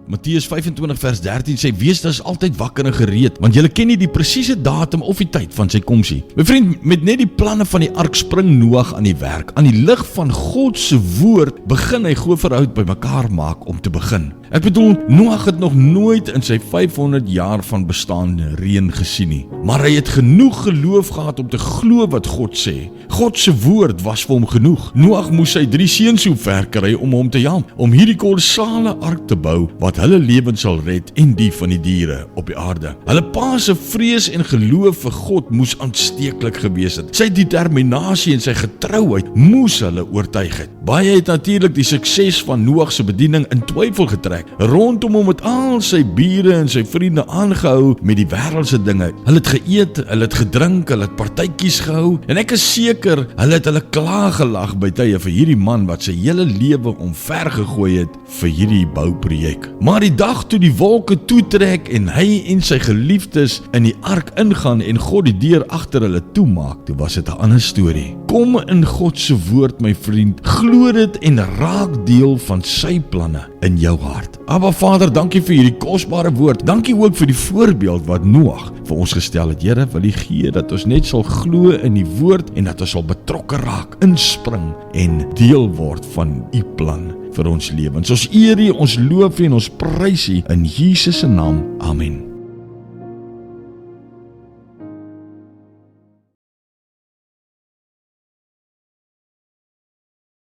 Matteus 25 vers 13 sê, wees dus altyd wakker en gereed, want julle ken nie die presiese datum of die tyd van sy komsie. My vriend, met net die planne van die ark spring Noag aan die werk. Aan die lig van God se woord begin hy Goeverhout bymekaar maak om te begin. Ek bedoel, Noag het nog nooit in sy 500 jaar van bestaan reën gesien nie. Maar hy het genoeg geloof gehad om te glo wat God sê. God se woord was vir hom genoeg. Noag moes sy 3 seuns omver kry om hom te help, om hierdie kolossale ark te bou, wat hulle lewens sal red en die van die diere op die aarde. Hulle pa se vrees en geloof vir God moes aansteeklik gewees het. Sy determinasie en sy getrouheid moes hulle oortuig het. Baie het natuurlik die sukses van Noag se bediening in twyfel getrek. Rondom hom het al sy bure en sy vriende aangehou met die wêreldse dinge. Hulle het geëet, hulle het gedrink, hulle het partytjies gehou, en ek is seker, hulle het hulle klaargelag by tye vir hierdie man wat sy hele lewe omvergegooi het vir hierdie bouprojek. Maar die dag toe die wolke toetrek en hy en sy geliefdes in die ark ingaan en God die deur agter hulle toemaak, toe was dit 'n ander storie. Kom in God se woord, my vriend, glo dit en raak deel van sy planne in jou hart. Abba Vader, dankie vir hierdie kosbare woord. Dankie ook vir die voorbeeld wat Noag vir ons gestel het. Here, wil U gee dat ons net sal glo in die woord en dat ons sal betrokke raak, inspring en deel word van U plan vir ons lewens. Ons eer U, ons loof U en ons prys U in Jesus se naam. Amen.